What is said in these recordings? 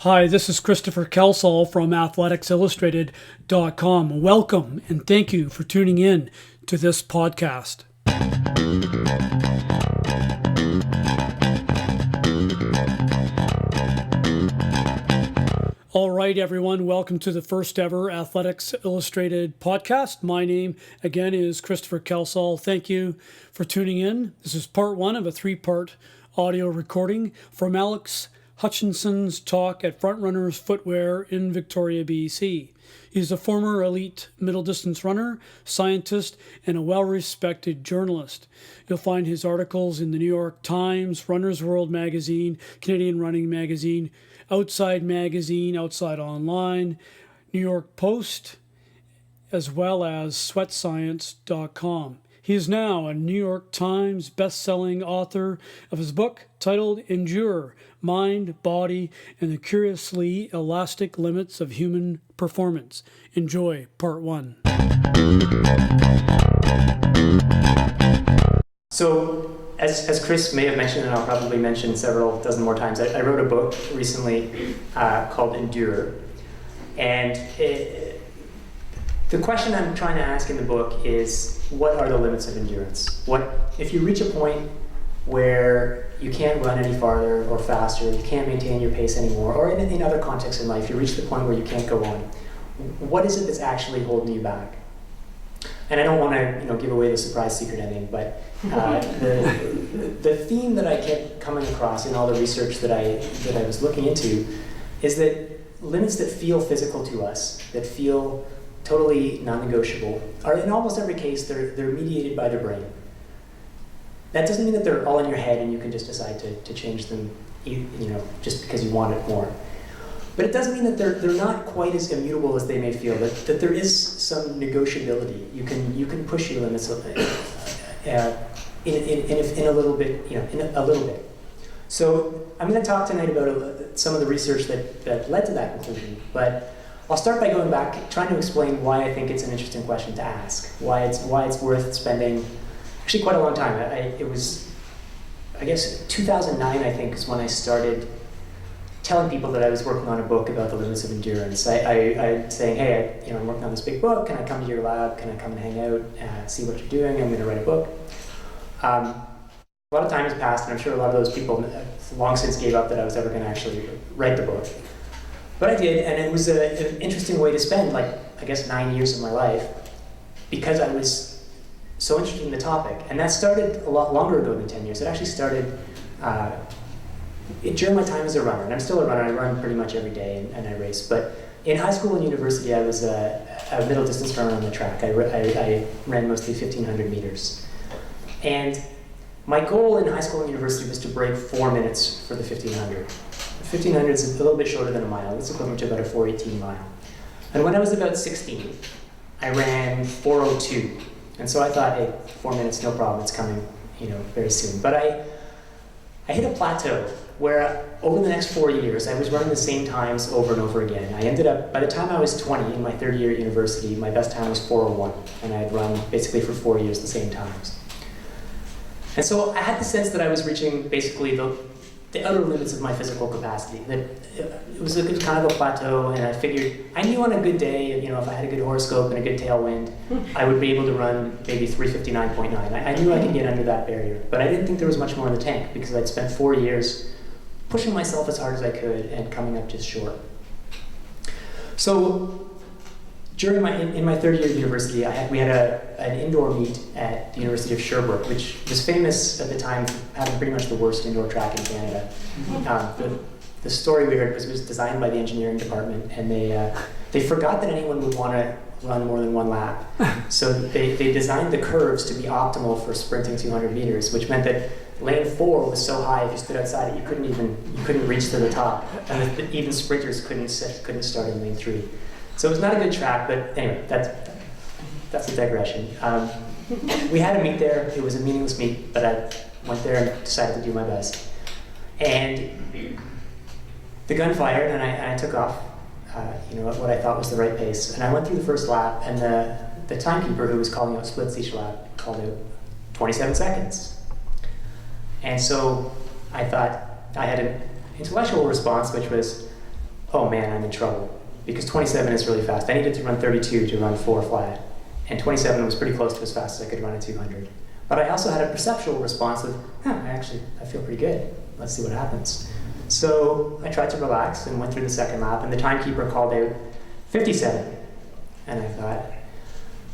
Hi, this is Christopher Kelsall from AthleticsIllustrated.com. Welcome and thank you for tuning in to this podcast. All right, everyone, welcome to the first ever Athletics Illustrated podcast. My name, again, is Christopher Kelsall. Thank you for tuning in. This is part one of a three-part audio recording from Alex Hutchinson's talk at Frontrunners Footwear in Victoria, BC. He's a former elite middle distance runner, scientist, and a well-respected journalist. You'll find his articles in the New York Times, Runner's World magazine, Canadian Running magazine, Outside magazine, Outside Online, New York Post, as well as sweatscience.com. He is now a New York Times best-selling author of his book titled Endure, Mind, Body, and the Curiously Elastic Limits of Human Performance. Enjoy part one. So, as Chris may have mentioned, and I'll probably mention several dozen more times, I wrote a book recently called Endure. And the question I'm trying to ask in the book is, what are the limits of endurance? If you reach a point where you can't run any farther or faster, you can't maintain your pace anymore, or in other contexts in life, you reach the point where you can't go on, what is it that's actually holding you back? And I don't want to give away the surprise secret ending, but the theme that I kept coming across in all the research that I was looking into is that limits that feel physical to us, that feel totally non-negotiable, are in almost every case, they're mediated by the brain. That doesn't mean that they're all in your head and you can just decide to change them, just because you want it more. But it does mean that they're not quite as immutable as they may feel, that there is some negotiability. You can push your limits in a little bit, in a little bit. So I'm going to talk tonight about some of the research that led to that conclusion, but I'll start by going back, trying to explain why I think it's an interesting question to ask, why it's worth spending actually quite a long time. It was, I guess, 2009, I think, is when I started telling people that I was working on a book about the limits of endurance. I saying, hey, I'm working on this big book. Can I come to your lab? Can I come and hang out, see what you're doing? I'm going to write a book. A lot of time has passed, and I'm sure a lot of those people long since gave up that I was ever going to actually write the book. But I did, and it was an interesting way to spend, 9 years of my life, because I was so interested in the topic. And that started a lot longer ago than 10 years. It actually started during my time as a runner. And I'm still a runner. I run pretty much every day, and I race. But in high school and university, I was a middle distance runner on the track. I ran mostly 1,500 meters. And my goal in high school and university was to break 4 minutes for the 1,500. 1,500 is a little bit shorter than a mile. It's equivalent to about a 4:18 mile. And when I was about 16, I ran 4:02. And so I thought, hey, 4 minutes, no problem. It's coming, very soon. But I hit a plateau where over the next 4 years, I was running the same times over and over again. I ended up, by the time I was 20 in my third year at university, my best time was 4:01. And I had run basically for 4 years the same times. And so I had the sense that I was reaching basically the outer limits of my physical capacity, that it was kind of a plateau, and I figured, I knew on a good day, if I had a good horoscope and a good tailwind, I would be able to run maybe 3:59.9. I knew I could get under that barrier, but I didn't think there was much more in the tank, because I'd spent 4 years pushing myself as hard as I could and coming up just short. So in my third year of university, we had an indoor meet at the University of Sherbrooke, which was famous at the time for having pretty much the worst indoor track in Canada. The story we heard was it was designed by the engineering department, and they forgot that anyone would want to run more than one lap. So they designed the curves to be optimal for sprinting 200 meters, which meant that lane 4 was so high if you stood outside it, you couldn't reach to the top, and even sprinters couldn't start in lane 3. So it was not a good track, but anyway, that's a digression. We had a meet there. It was a meaningless meet, but I went there and decided to do my best. And the gun fired, and I took off, at what I thought was the right pace. And I went through the first lap, and the timekeeper who was calling out splits each lap called out 27 seconds. And so I thought I had an intellectual response, which was, oh man, I'm in trouble. Because 27 is really fast. I needed to run 32 to run 4 flat. And 27 was pretty close to as fast as I could run at 200. But I also had a perceptual response of, I feel pretty good. Let's see what happens. So I tried to relax and went through the second lap, and the timekeeper called out 57. And I thought,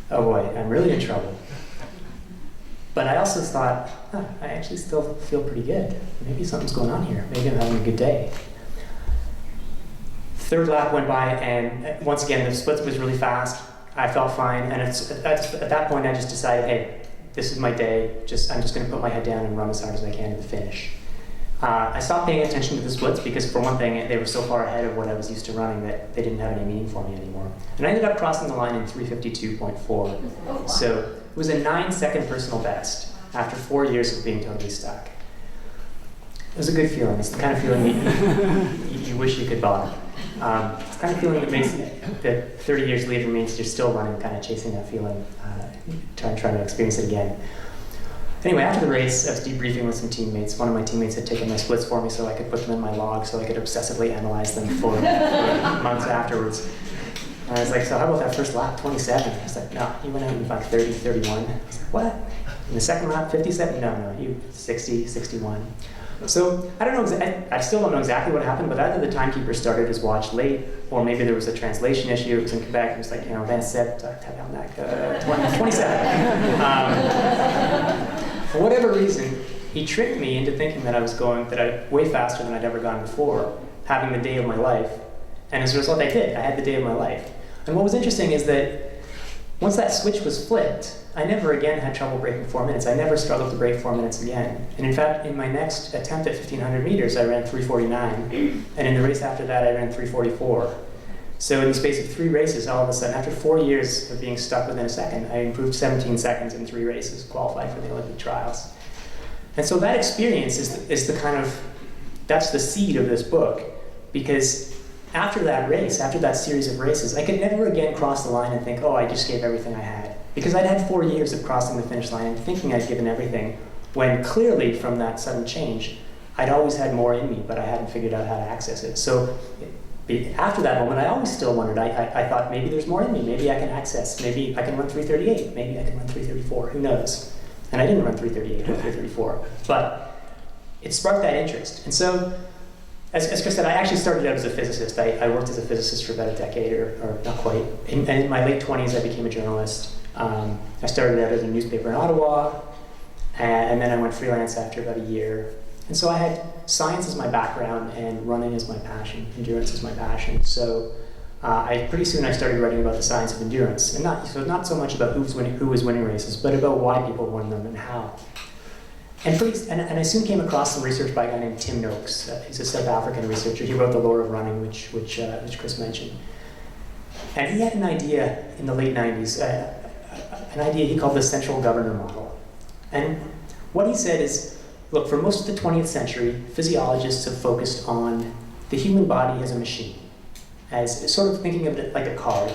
oh boy, I'm really in trouble. But I also thought, I actually still feel pretty good. Maybe something's going on here. Maybe I'm having a good day. Third lap went by, and once again, the split was really fast. I felt fine, and at that point, I just decided, hey, this is my day. I'm just going to put my head down and run as hard as I can to the finish. I stopped paying attention to the splits because, for one thing, they were so far ahead of what I was used to running that they didn't have any meaning for me anymore. And I ended up crossing the line in 3:52.4. So it was a 9-second personal best after 4 years of being totally stuck. It was a good feeling. It's the kind of feeling you wish you could buy. It's the kind of feeling that 30 years later means you're still running, kind of chasing that feeling, trying to experience it again. Anyway, after the race, I was debriefing with some teammates. One of my teammates had taken my splits for me so I could put them in my log so I could obsessively analyze them for months afterwards. And I was like, so how about that first lap, 27? I was like, no, he went out in like 30, 31. I was like, what? In the second lap, 57? No, he 60, 61. So I don't know. I still don't know exactly what happened, but either the timekeeper started his watch late, or maybe there was a translation issue. It was in Quebec. It was like, Vincent, 27. For whatever reason, he tricked me into thinking that I was going way faster than I'd ever gone before, having the day of my life. And as a result, I did. I had the day of my life. And what was interesting is that once that switch was flipped, I never again had trouble breaking 4 minutes. I never struggled to break 4 minutes again. And in fact, in my next attempt at 1,500 meters, I ran 3:49. And in the race after that, I ran 3:44. So in the space of 3 races, all of a sudden, after 4 years of being stuck within a second, I improved 17 seconds in 3 races, qualified for the Olympic trials. And so that experience is the kind of, that's the seed of this book, because after that race, after that series of races, I could never again cross the line and think, oh, I just gave everything I had. Because I'd had 4 years of crossing the finish line and thinking I'd given everything, when clearly from that sudden change, I'd always had more in me, but I hadn't figured out how to access it. So after that moment, I always still wondered, I thought maybe there's more in me, maybe I can access, maybe I can run 3:38, maybe I can run 3:34, who knows? And I didn't run 3:38 or 3:34, but it sparked that interest. And so, as Chris said, I actually started out as a physicist. I worked as a physicist for about a decade, or not quite. And in my late 20s, I became a journalist. I started out at a newspaper in Ottawa, and then I went freelance after about a year. And so I had science as my background and running as my passion, endurance as my passion. So pretty soon I started writing about the science of endurance, and not so much about who was winning races, but about why people won them and how. And I soon came across some research by a guy named Tim Noakes. He's a South African researcher. He wrote The Lore of Running, which Chris mentioned. And he had an idea in the late 90s, an idea he called the central governor model. And what he said is, look, for most of the 20th century, physiologists have focused on the human body as a machine, as sort of thinking of it like a car.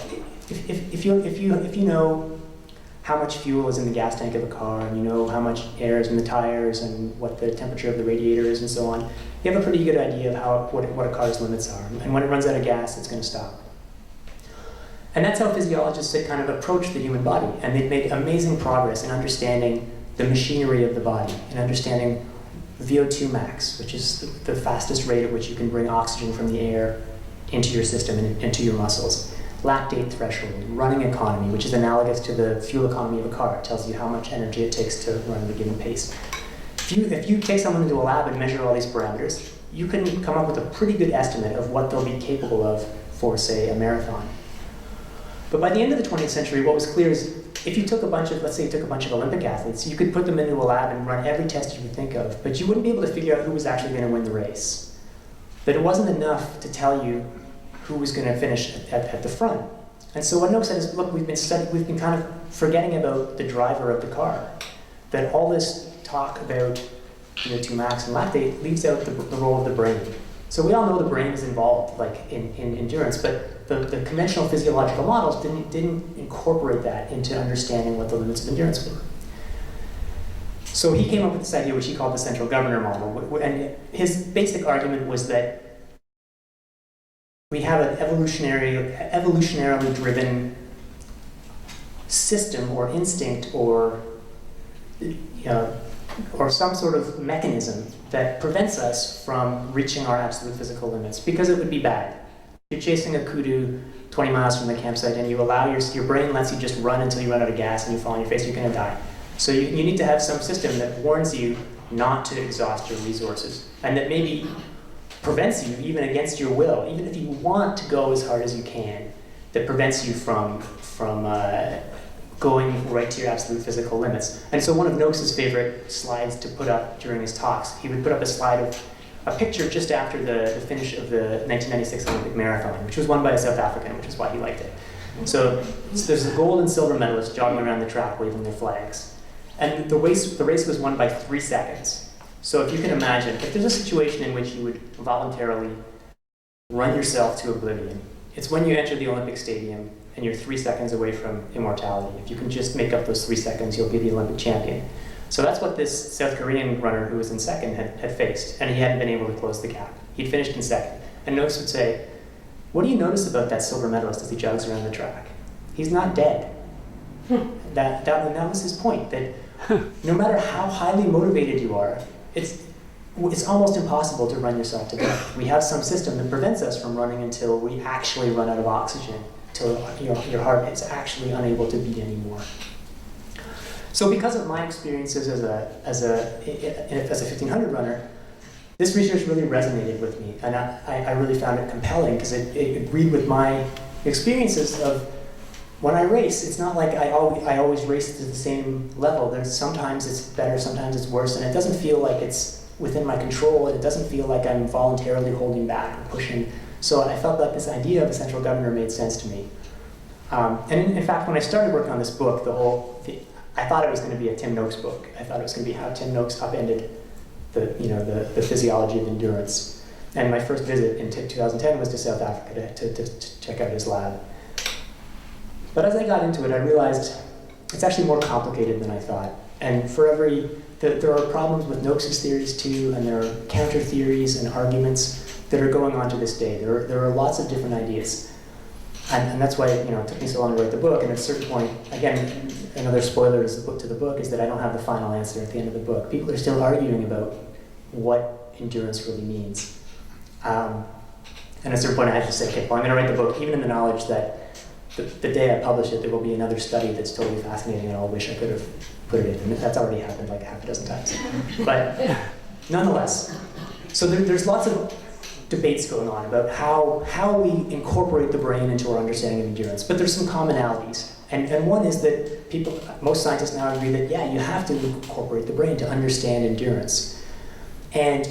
If you know how much fuel is in the gas tank of a car, and you know how much air is in the tires, and what the temperature of the radiator is, and so on, you have a pretty good idea of what a car's limits are. And when it runs out of gas, it's going to stop. And that's how physiologists had kind of approached the human body, and they've made amazing progress in understanding the machinery of the body, in understanding VO2 max, which is the fastest rate at which you can bring oxygen from the air into your system and into your muscles. Lactate threshold, running economy, which is analogous to the fuel economy of a car. It tells you how much energy it takes to run at a given pace. If you take someone into a lab and measure all these parameters, you can come up with a pretty good estimate of what they'll be capable of for, say, a marathon. But by the end of the 20th century, what was clear is if you took let's say you took a bunch of Olympic athletes, you could put them into a lab and run every test you could think of, but you wouldn't be able to figure out who was actually going to win the race. That it wasn't enough to tell you who was going to finish at the front. And so what Noak said is, look, we've been kind of forgetting about the driver of the car. That all this talk about VO2 max and lactate leaves out the role of the brain. So we all know the brain is involved, like in endurance, but the conventional physiological models didn't incorporate that into understanding what the limits of endurance were. So he came up with this idea, which he called the central governor model, and his basic argument was that we have an evolutionarily driven system or instinct or some sort of mechanism that prevents us from reaching our absolute physical limits, because it would be bad. If you're chasing a kudu 20 miles from the campsite and you allow your brain lets you just run until you run out of gas and you fall on your face, you're going to die. So you need to have some system that warns you not to exhaust your resources, and that maybe prevents you, even against your will, even if you want to go as hard as you can, that prevents you from going right to your absolute physical limits. And so one of Noakes' favorite slides to put up during his talks, he would put up a slide of a picture just after the finish of the 1996 Olympic Marathon, which was won by a South African, which is why he liked it. So there's the gold and silver medalists jogging around the track waving their flags. And the race was won by 3 seconds. So if you can imagine, if there's a situation in which you would voluntarily run yourself to oblivion, it's when you enter the Olympic Stadium and you're 3 seconds away from immortality. If you can just make up those 3 seconds, you'll be the Olympic champion. So that's what this South Korean runner who was in second had faced, and he hadn't been able to close the gap. He'd finished in second. And Noakes would say, what do you notice about that silver medalist as he jogs around the track? He's not dead. That was his point, that no matter how highly motivated you are, it's almost impossible to run yourself to death. We have some system that prevents us from running until we actually run out of oxygen, till your heart is actually unable to beat anymore. So because of my experiences as a 1500 runner, this research really resonated with me, and I really found it compelling because it agreed with my experiences of when I race. It's not like I always race to the same level. Sometimes it's better, sometimes it's worse, and it doesn't feel like it's within my control, and it doesn't feel like I'm voluntarily holding back or pushing. So I felt that this idea of a central governor made sense to me. And in fact, when I started working on this book, I thought it was going to be a Tim Noakes book. I thought it was going to be how Tim Noakes upended the physiology of endurance. And my first visit in 2010 was to South Africa to check out his lab. But as I got into it, I realized it's actually more complicated than I thought. And there are problems with Noakes' theories too, and there are counter theories and arguments that are going on to this day. There are lots of different ideas. And that's why it took me so long to write the book. And at a certain point, again, another spoiler to the book is that I don't have the final answer at the end of the book. People are still arguing about what endurance really means. And at a certain point, I had to say, okay, well, I'm going to write the book, even in the knowledge that the day I publish it, there will be another study that's totally fascinating, and I'll wish I could have put it in. And that's already happened like half a dozen times. But nonetheless, so there's lots of debates going on about how we incorporate the brain into our understanding of endurance. But there's some commonalities. And one is that most scientists now agree that, yeah, you have to incorporate the brain to understand endurance. And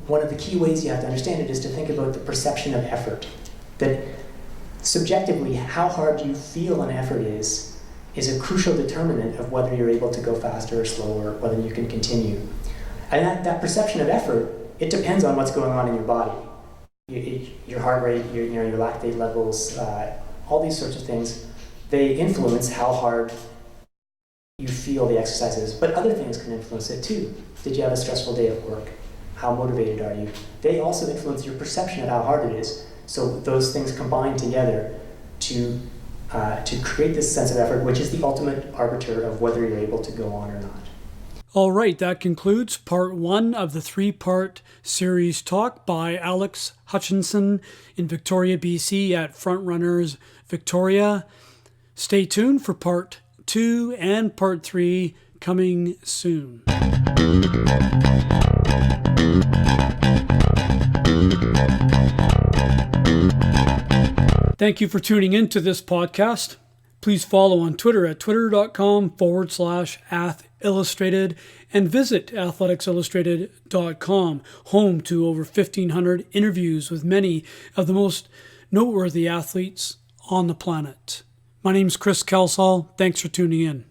one of the key ways you have to understand it is to think about the perception of effort. That subjectively, how hard you feel an effort is a crucial determinant of whether you're able to go faster or slower, whether you can continue. And that perception of effort, it depends on what's going on in your body. Your heart rate, your lactate levels, all these sorts of things, they influence how hard you feel the exercise is. But other things can influence it too. Did you have a stressful day at work? How motivated are you? They also influence your perception of how hard it is. So those things combine together to create this sense of effort, which is the ultimate arbiter of whether you're able to go on or not. All right, that concludes part 1 of the 3-part series talk by Alex Hutchinson in Victoria, BC at Frontrunners Victoria. Stay tuned for part 2 and part 3 coming soon. Thank you for tuning in to this podcast. Please follow on Twitter at twitter.com/athillustrated and visit athleticsillustrated.com, home to over 1,500 interviews with many of the most noteworthy athletes on the planet. My name's Chris Kelsall. Thanks for tuning in.